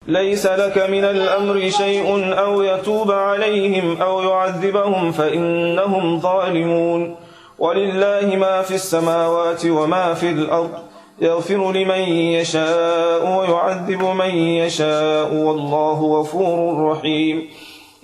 ليس لك من الأمر شيء أو يتوب عليهم أو يعذبهم فإنهم ظالمون. ولله ما في السماوات وما في الأرض، يغفر لمن يشاء ويعذب من يشاء، والله غفور رحيم.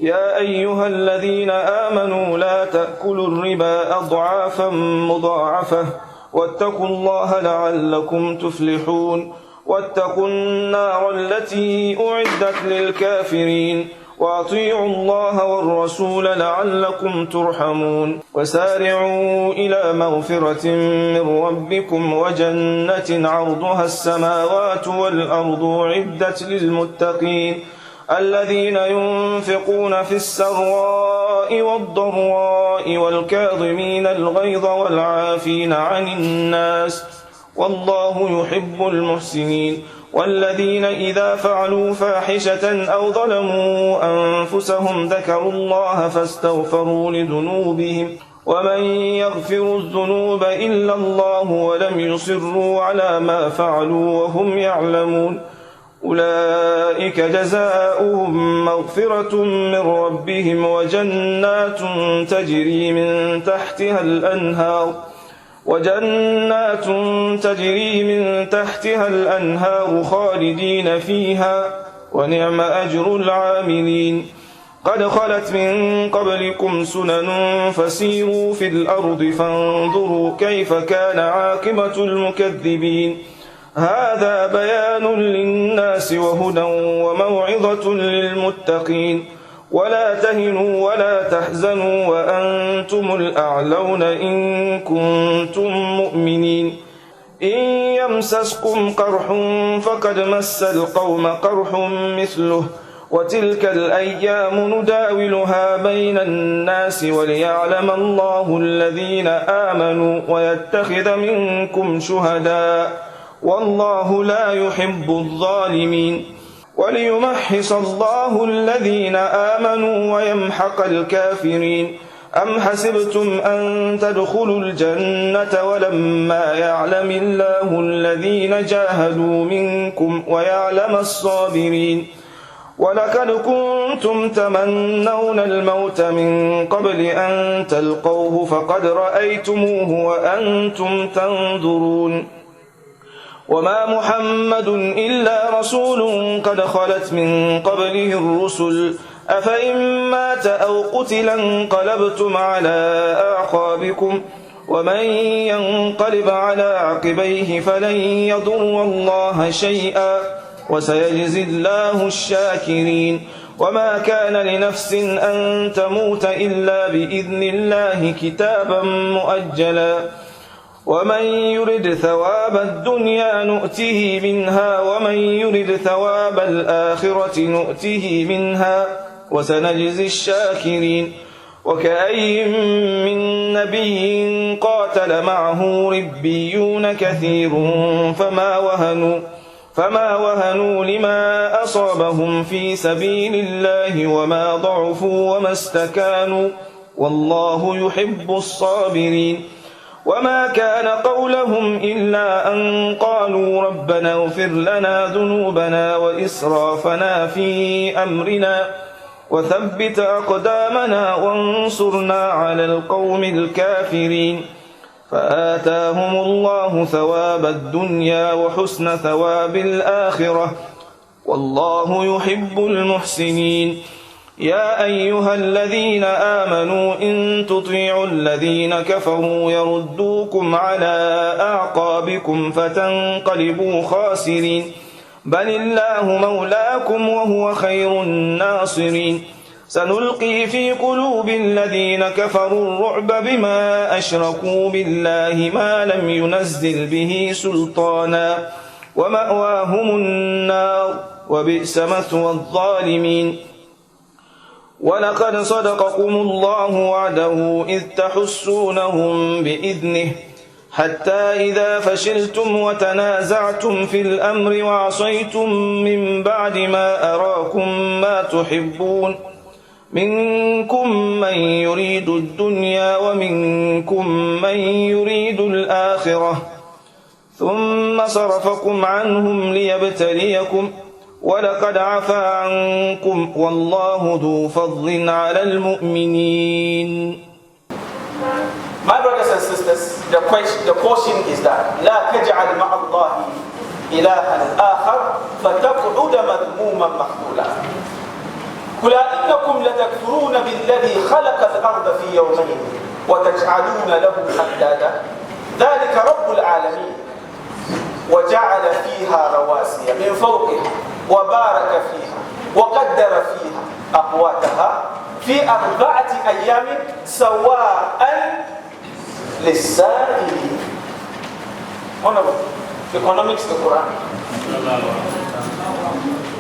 يا أيها الذين آمنوا لا تأكلوا الربا أضعافا مضاعفة، واتقوا الله لعلكم تفلحون. واتقوا النار التي أعدت للكافرين، وأطيعوا الله والرسول لعلكم ترحمون. وسارعوا إلى مغفرة من ربكم وجنة عرضها السماوات والأرض أعدت للمتقين، الذين ينفقون في السراء والضراء والكاظمين الغيظ والعافين عن الناس، والله يحب المحسنين. والذين إذا فعلوا فاحشة أو ظلموا أنفسهم ذكروا الله فاستغفروا لذنوبهم، ومن يغفر الذنوب إلا الله ولم يصروا على ما فعلوا وهم يعلمون، أولئك جزاؤهم مغفرة من ربهم وجنات تجري من تحتها الأنهار خالدين فيها، ونعم أجر العاملين. قد خلت من قبلكم سنن فسيروا في الأرض فانظروا كيف كان عاقبة المكذبين. هذا بيان للناس وهدى وموعظة للمتقين. ولا تهنوا ولا تحزنوا وأنتم الأعلون إن كنتم مؤمنين. إن يمسسكم قرح فقد مس القوم قرح مثله، وتلك الأيام نداولها بين الناس وليعلم الله الذين آمنوا ويتخذ منكم شهداء، والله لا يحب الظالمين. وليمحص الله الذين آمنوا ويمحق الكافرين. أم حسبتم أن تدخلوا الجنة ولما يعلم الله الذين جاهدوا منكم ويعلم الصابرين؟ ولقد كنتم تمنون الموت من قبل أن تلقوه فقد رأيتموه وأنتم تنظرون. وما محمد إلا رسول قد خلت من قبله الرسل، أفإن مات أو قتل انقلبتم على أعقابكم، ومن ينقلب على عقبيه فلن يضر الله شيئا، وسيجزي الله الشاكرين. وما كان لنفس أن تموت إلا بإذن الله كتابا مؤجلا، ومن يرد ثواب الدنيا نؤته منها، ومن يرد ثواب الآخرة نؤته منها، وسنجزي الشاكرين. وكأي من نبي قاتل معه ربيون كثير فما وهنوا لما أصابهم في سبيل الله وما ضعفوا وما استكانوا، والله يحب الصابرين. وما كان قولهم إلا أن قالوا ربنا اغفر لنا ذنوبنا وإسرافنا في أمرنا وثبت أقدامنا وانصرنا على القوم الكافرين. فآتاهم الله ثواب الدنيا وحسن ثواب الآخرة، والله يحب المحسنين. يا أيها الذين آمنوا إن تطيعوا الذين كفروا يردوكم على أعقابكم فتنقلبوا خاسرين، بل الله مولاكم وهو خير الناصرين. سنلقي في قلوب الذين كفروا الرعب بما أشركوا بالله ما لم ينزل به سلطانا، ومأواهم النار وبئس مثوى الظالمين. ولقد صدقكم الله وعده إذ تحسونهم بإذنه، حتى إذا فشلتم وتنازعتم في الأمر وعصيتم من بعد ما أراكم ما تحبون، منكم من يريد الدنيا ومنكم من يريد الآخرة، ثم صرفكم عنهم ليبتليكم، ولقد عفا عنكم والله ذو فضل على المؤمنين. My brothers and sisters, the caution is that لا تجعل مع الله إلها آخر فتقعد مذموما مخذولا. قل إنكم لتكفرون بالذي خلق الأرض في يومين وتجعلون له أندادا ذلك رب العالمين وجعل فيها رواسي من فوقها وبارك فيها وقدر فيها أقواتها في 4 أيام سواء للسائلين. Economics, the Quran.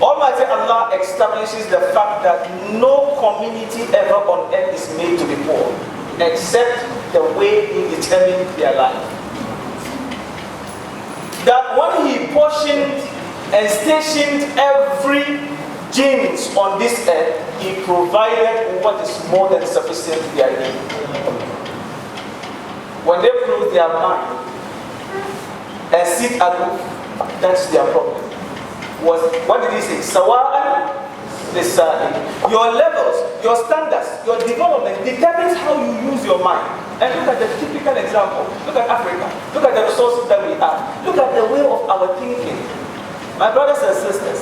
Almighty Allah establishes the fact that no community ever on earth is made to be poor except the way He determined their life. That when He portioned and stationed every genes on this earth, He provided what is more than sufficient to their need. When they close their mind and sit aloof, that's their problem. What did He say? Sawa'an lisa'il. Your levels, your standards, your development determines how you use your mind. And look at the typical example. Look at Africa. Look at the resources that we have. Look at the way of our thinking. My brothers and sisters,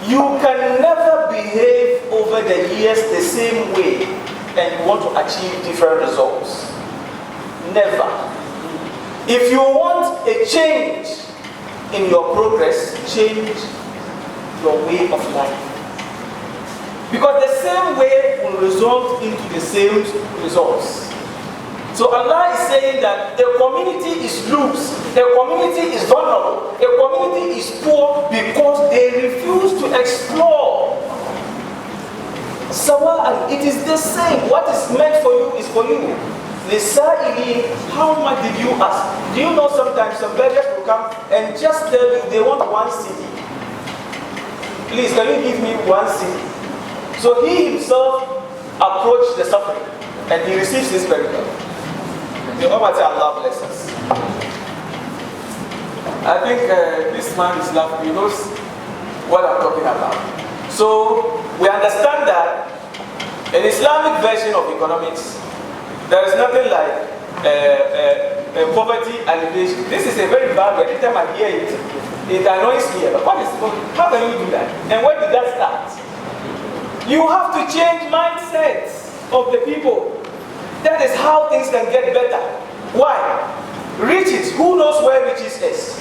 you can never behave over the years the same way and you want to achieve different results. Never. If you want a change in your progress, change your way of life. Because the same way will result into the same results. So Allah is saying that a community is loose, a community is vulnerable, a community is poor because they refuse to explore. Sawa'an, it is the same. What is meant for you is for you. Lisa'ili, how much did you ask? Do you know sometimes some beggars will come and just tell you they want 1 cedi? Please, can you give me 1 cedi? So he himself approached the suffering and he receives this miracle. The Almighty Allah bless us. I think this man is laughing. He knows what I'm talking about. So we understand that an Islamic version of economics, there is nothing like poverty alleviation. This is a very bad word. Every time I hear it, it annoys me. But how can you do that? And where did that start? You have to change mindsets of the people. That is how things can get better. Why? Riches. Who knows where riches is?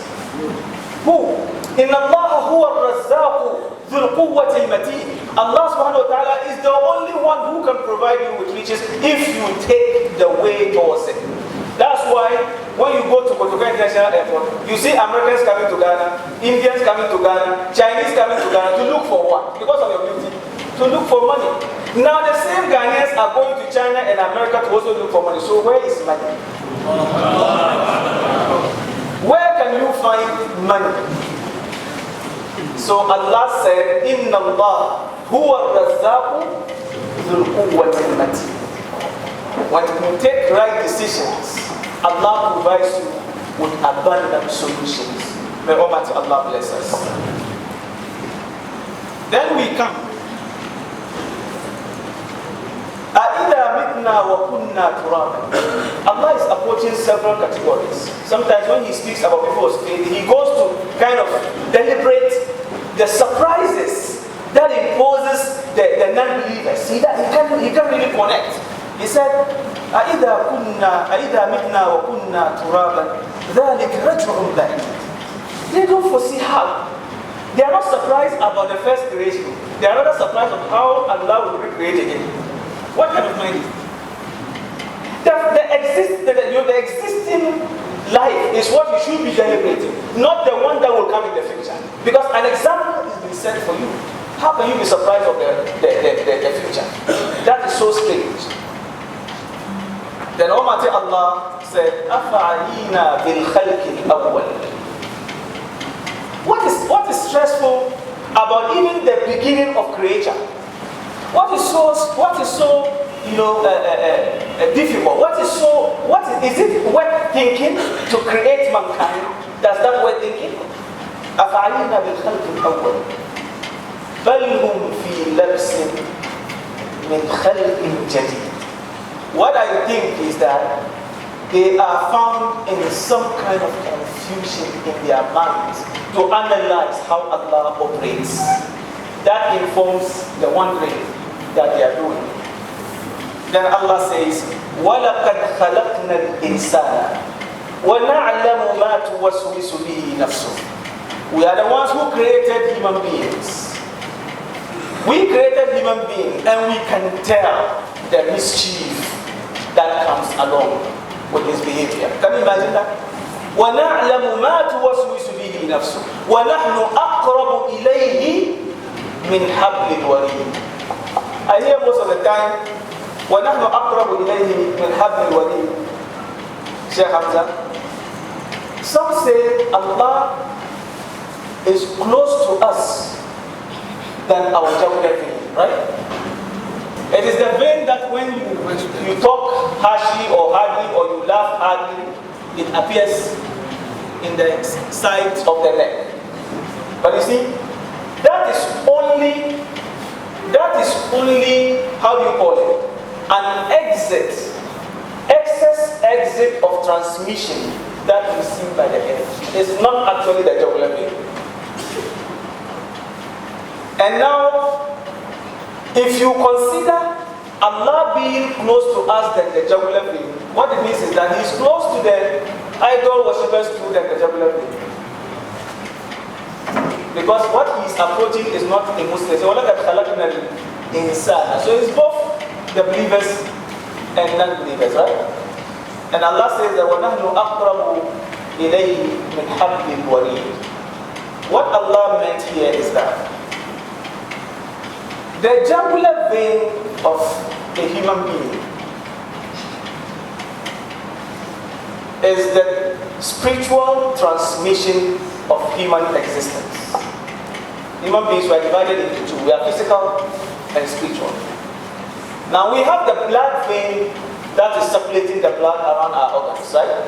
Who? Inna Allah huwa ar-razzaqu dhul quwwati al-mateen. Allah subhanahu wa ta'ala is the only one who can provide you with riches if you take the way towards it. That's why when you go to Kotoka International Airport, you see Americans coming to Ghana, Indians coming to Ghana, Chinese coming to Ghana to look for what? Because of your beauty. To look for money. Now the same Ghanaians are going to China and America to also look for money. So where is money? Where can you find money? So Allah said, Inna Allah huwa ar-razzaqu dhul quwwati al-mateen. When you take right decisions, Allah provides you with abundant solutions. May Almighty Allah bless us. Then we come. Allah is approaching several categories. Sometimes when He speaks about people's faith, He goes to kind of deliberate the surprises that imposes the non-believers. He can't really connect. He said, أَإِذَا مِتْنَا وَكُنَّا تُرَابًا ذَلِكَ رَجْعٌ بَعِيدٌ. They don't foresee how. They are not surprised about the first creation. They are rather surprised of how Allah will recreate again. What kind of mind is it? The existing life is what you should be deliberating, not the one that will come in the future. Because an example is being set for you. How can you be surprised of the future? That is so strange. Then Almighty Allah said, أَفَعَيِينَا بِالْخَلْقِ الْأَوَّلِ. What is stressful about even the beginning of creation? What is so difficult? Is it worth thinking to create mankind? Does that worth thinking? أَفَعَلِينَا بِالْخَلْقِ الْأَوَّلِ. بل هم في لبس من خلق جديد. What I think is that they are found in some kind of confusion in their minds to analyze how Allah operates. That informs the wondering that they are doing. Then Allah says, وَلَقَدْ خَلَقْنَا الْإِنسَانَ وَنَعْلَمُ مَا تُوَسْوِسُ بِهِ نَفْسُهُ. We are the ones who created human beings. We created human beings and we can tell the mischief that comes along with his behavior. Can you imagine that? وَنَعْلَمُ مَا تُوَسْوِسُ بِهِ نَفْسُهُ وَنَحْنُ أَقْرَبُ إِلَيْهِ مِنْ حَبْلِ الْوَرِيدِ. I hear most of the time, وَنَحْنُ أَقْرَبُ إِلَيْهِ مِنْ حَبْلِ الْوَرِيدِ. Sheikh Hamza. Some say Allah is close to us than our jugular vein, right? It is the vein that when you talk harshly or hardly or you laugh hardly, it appears in the sides of the neck. But you see, that is only, how do you call it? An excess exit of transmission that is seen by the head. It's not actually the jugular vein. And now, if you consider Allah being close to us than the jugular vein, what it means is that He is close to the idol worshippers too than the jugular vein. Because what He is approaching is not a Muslim. So it's both the believers and non-believers, right? And Allah says that وَنَحْنُ أَقْرَبُ إِلَيْهِ مِنْ حَبْلِ الْوَرِيدِ. What Allah meant here is that the jugular vein of a human being is the spiritual transmission of human existence. Human beings were divided into two. We are physical and spiritual. Now we have the blood vein that is circulating the blood around our organs, right?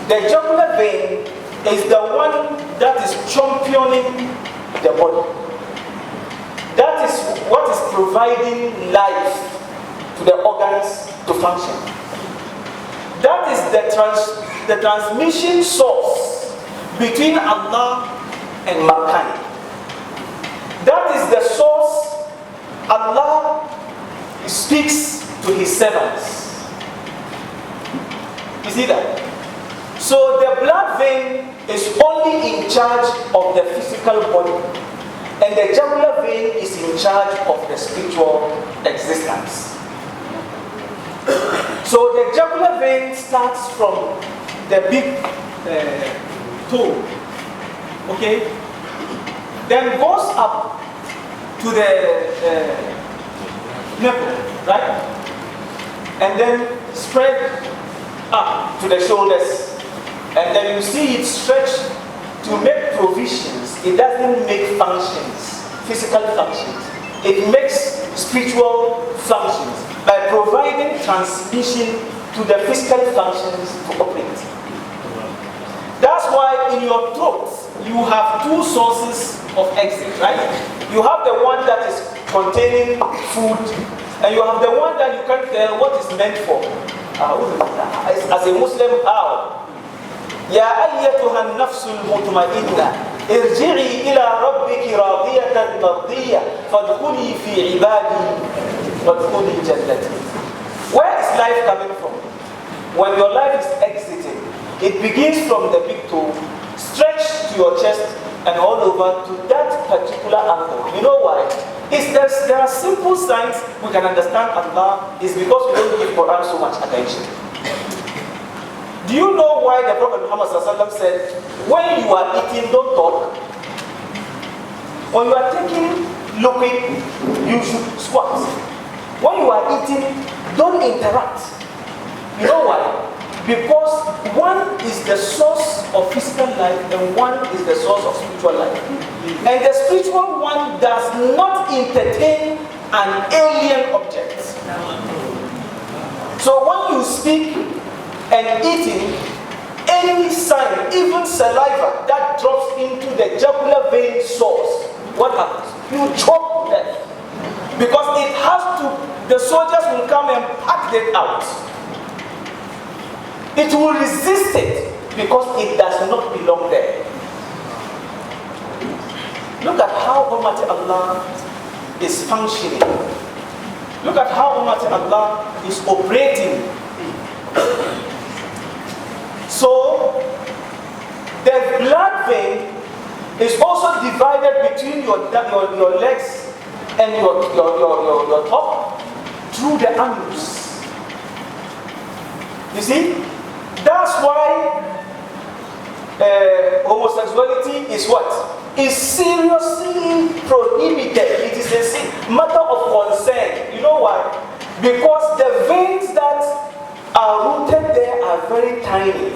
The jugular vein is the one that is championing the body. That is what is providing life to the organs to function. That is the transmission source between Allah and mankind. That is the source Allah speaks to His servants. You see that? So the blood vein is only in charge of the physical body, and the jugular vein is in charge of the spiritual existence. So the jugular vein starts from the big toe, okay? Then goes up to the nipple, right? And then spread up to the shoulders. And then you see it stretch to make provisions. It doesn't make functions, physical functions. It makes spiritual functions by providing transmission to the physical functions to operate. That's why in your throat you have two sources of exit, right? You have the one that is containing food, and you have the one that you can't tell what is meant for. As a Muslim, how? يا أيتها النفس المطمئنة ارجعي إلى ربك راضية مرضية فادخلي في عبادي وادخلي جنتي. Where is life coming from? When your life is exiting, it begins from the big toe, stretch to your chest and all over to that particular angle. You know why? There are simple signs we can understand Allah is because we don't give Quran so much attention. Do you know why the Prophet Muhammad said, when you are eating, don't talk? When you are taking liquid, you should squat. When you are eating, don't interact. You know why? Because one is the source of physical life and one is the source of spiritual life. And the spiritual one does not entertain an alien object. So when you speak and eating, any sign, even saliva that drops into the jugular vein source, what happens? You choke them. Because it has to, the soldiers will come and pack it out. It will resist it because it does not belong there. Look at how Almighty Allah is functioning. Look at how Almighty Allah is operating. So, the blood vein is also divided between your legs and your top through the annulus. You see? That's why homosexuality is what? Is seriously prohibited. It is a matter of concern. You know why? Because the veins that are rooted there are very tiny.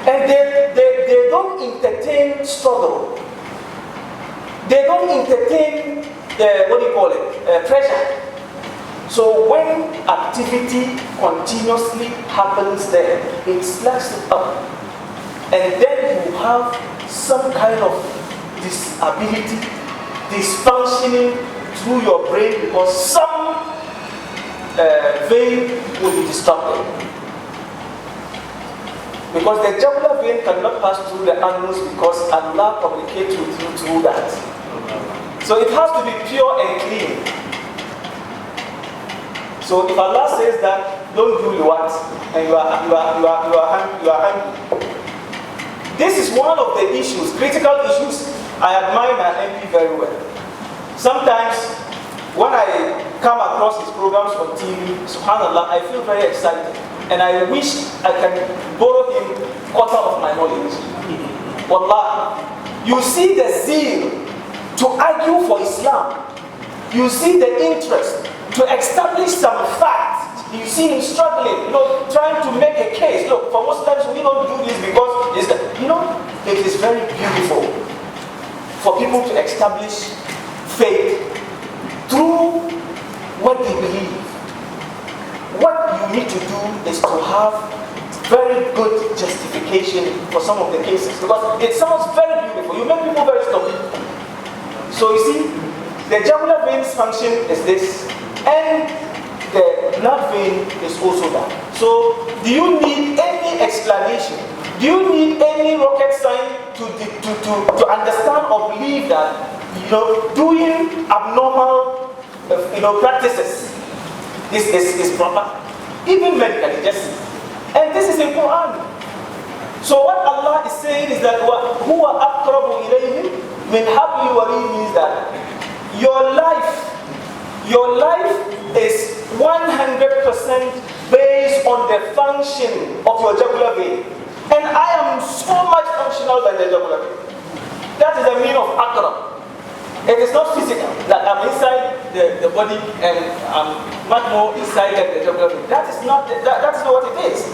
And they don't entertain struggle. They don't entertain, pressure. So when activity continuously happens there, it slacks it up. And then you have some kind of disability, dysfunctioning through your brain because some vein will be disrupted. Because the jugular vein cannot pass through the annulus because Allah communicates with you through that. So it has to be pure and clean. So if Allah says that, don't do what, and you are hungry. This is one of the issues, critical issues. I admire my MP very well. Sometimes when I come across his programs on TV, subhanAllah, I feel very excited. And I wish I can borrow him quarter of my knowledge. Wallah, you see the zeal to argue for Islam. You see the interest to establish some facts. You see him struggling, trying to make a case. Look, for Muslims, we don't do this because it's that. It is very beautiful for people to establish faith through what they believe. What you need to do is to have very good justification for some of the cases because it sounds very beautiful. You make people very stupid. So you see, the jugular vein's function is this, and the blood vein is also that. So, do you need any explanation? Do you need any rocket science to understand or believe that doing abnormal practices is proper? Even medically, just and this is in Quran. So what Allah is saying is that huwa aqrabu ilayhim min habli warid means that your life is 100% based on the function of your jugular vein. And I am so much functional than the jugular vein. That is the meaning of aqrab. It is not physical, that I'm inside the body and I'm much more inside than the jugular vein. That is not what it is.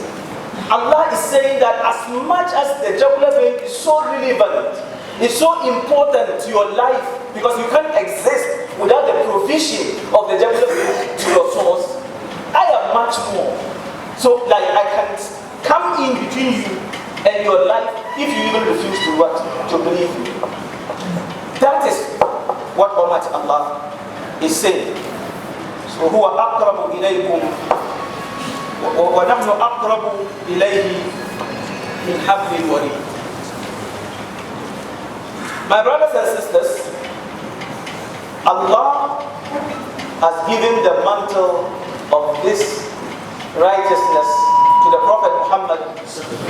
Allah is saying that as much as the jugular vein is so relevant, it's so important to your life because you can't exist without the provision of the jugular vein to your source. I am much more. So like I can come in between you and your life if you even refuse to believe me. That is what Almighty Allah is saying. So هو أقرب إليكم ونحن أقرب إليه من حبل الوريد. My brothers and sisters, Allah has given the mantle of this righteousness to the Prophet Muhammad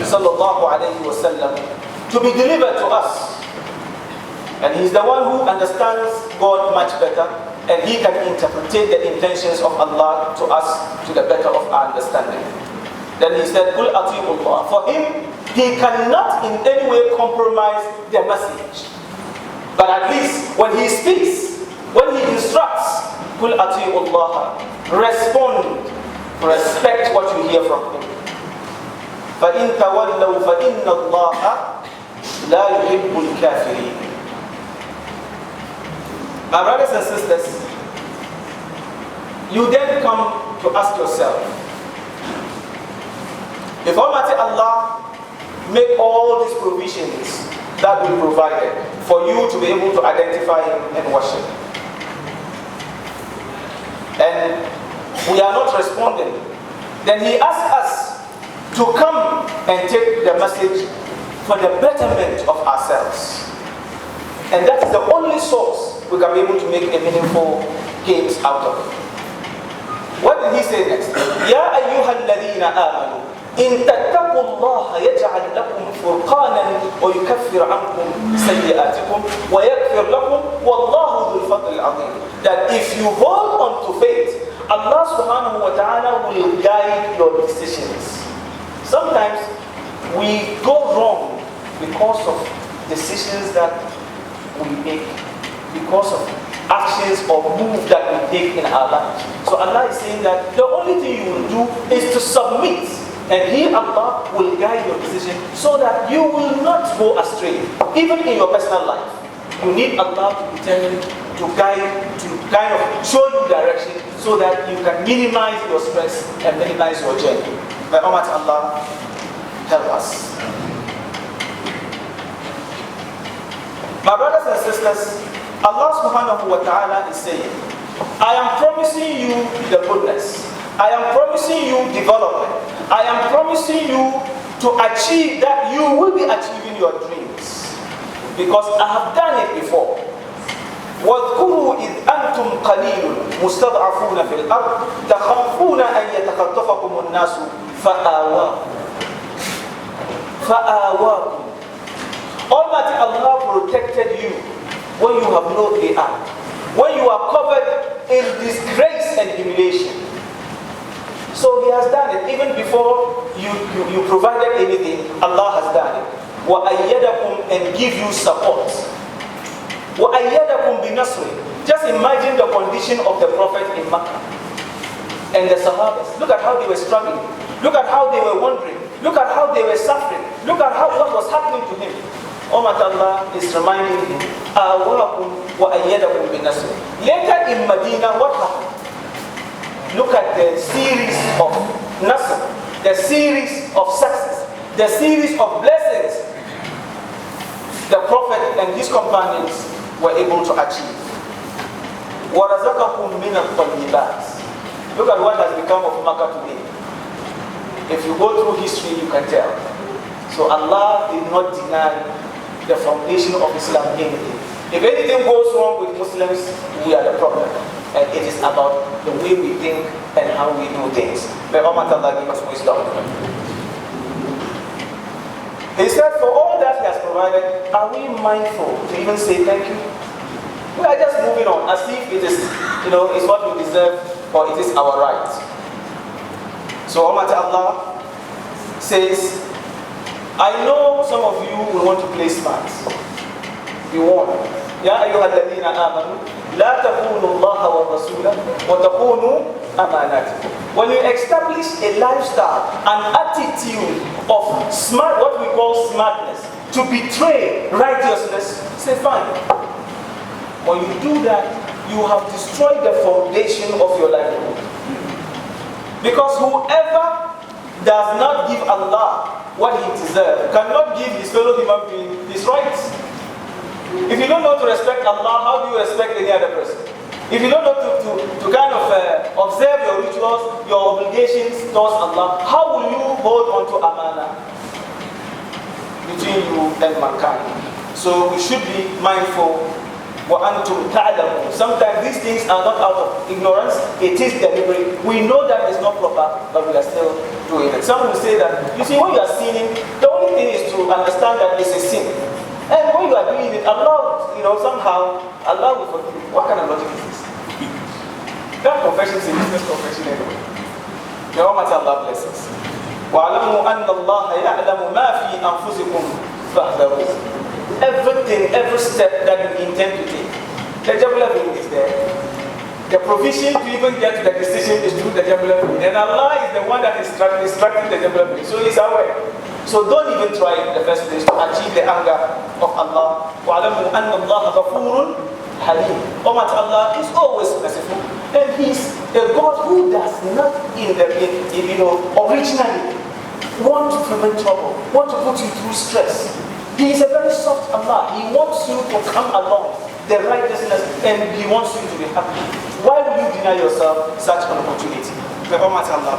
sallallahu alayhi wasallam to be delivered to us. And he's the one who understands God much better, and he can interpret the intentions of Allah to us to the better of our understanding. Then he said, "Qul ati'u Allah." For him, he cannot in any way compromise the message. But at least when he speaks, when he instructs, "Qul ati'u Allah," respond, respect what you hear from him. فَإِن تَوَلَّوْا فَإِنَّ اللَّهَ لَا يُحِبُّ الْكَافِرِينَ. My brothers and sisters, you then come to ask yourself, if Almighty Allah make all these provisions that we provided for you to be able to identify Him and worship. And we are not responding. Then He asks us to come and take the message for the betterment of ourselves. And that is the only source we can be able to make a meaningful gains out of. What did He say next? Ya ayyuhal ladhina amanu in tattaqullaha yaj'al lakum furqanan wa yukaffir ankum sayyi'atikum wa yaghfir lakum wallahu dhul fadli azim. That if you hold on to faith, Allah subhanahu wa ta'ala will guide your decisions. Sometimes we go wrong because of decisions that we make, because of actions or moves that we take in our lives. So Allah is saying that the only thing you will do is to submit, and He, Allah, will guide your decision so that you will not go astray. Even in your personal life, you need Allah to determine, to guide, to kind of show you direction so that you can minimize your stress and minimize your journey. May Allah help us. My brothers and sisters, Allah subhanahu wa ta'ala is saying, I am promising you the goodness. I am promising you development. I am promising you to achieve that you will be achieving your dreams. Because I have done it before. واذكروا إذ أنتم قليل مستضعفون في الأرض تخافون أن يتخطفكم الناس فآواكم. Almighty Allah protected you when you have no day-out, when you are covered in disgrace and humiliation. So He has done it. Even before you provided anything, Allah has done it. وَأَيَّدَكُمْ and give you support. وَأَيَّدَكُمْ بِنَصْرِ. Just imagine the condition of the Prophet in Mach and the Sahabas. Look at how they were struggling. Look at how they were wandering. Look at how they were suffering. Look at what was happening to him. Almighty Allah is reminding him, أَوَاكُمْ وَأَيَّدَكُمْ بِنَصْرِ. Later in Medina, what happened? Look at the series of Nasr, the series of success, the series of blessings the Prophet and his companions were able to achieve. وَرَزَقَكُمْ مِنَ الطَّيِّبَاتِ. Look at what has become of Makkah today. If you go through history, you can tell. So Allah did not deny the foundation of Islam anything. If anything goes wrong with Muslims, we are the problem. And it is about the way we think and how we do things. May Allah give us wisdom. He said, for all that He has provided, are we mindful to even say thank you? We are just moving on as if it is, is what we deserve or it is our right. So Almighty Allah says, I know some of you will want to play smart. You want. Ya ayyuhal ladhina amanu la takunu Allah wa rasulah wa takunu amanatikum. When you establish a lifestyle, an attitude of smart, what we call smartness, to betray righteousness, say fine. When you do that, you have destroyed the foundation of your livelihood. Because whoever does not give Allah what he deserves cannot give his fellow human being his rights. If you don't know to respect Allah, how do you respect any other person? If you don't know to kind of observe your rituals, your obligations towards Allah, how will you hold on to amana between you and mankind? So we should be mindful. وَأَنْتُمْ تَعْلَمُونَ. Sometimes these things are not out of ignorance, it is deliberate. We know that it's not proper, but we are still doing it. Some will say that, you see, when you are sinning, the only thing is to understand that it's a sin. And when you are doing it, Allah, somehow, Allah will forgive you. What kind of logic is this? That confession is a business confession anyway. May Allah bless us. وَعَلَمُوا أَنَّ اللَّهَ يَعْلَمُ مَا فِي أَنفُسِكُمْ فَاحْذَرُوا. Everything, every step that you intend to take, the Jabal is there. The provision to even get to the decision is through the Jabal. And Allah is the one that is instructing the Jabal. So He's aware. So don't even try in the first place to achieve the anger of Allah. وَعَلَمُوا أَنَّ اللَّهَ غَفُورٌ حَلِيمٌ. Almighty Allah is always merciful. And He's a God who does not originally want to prevent trouble, want to put you through stress. He is a very soft Allah. He wants you to come along the righteousness and He wants you to be happy. Why will you deny yourself such an opportunity? May Almighty Allah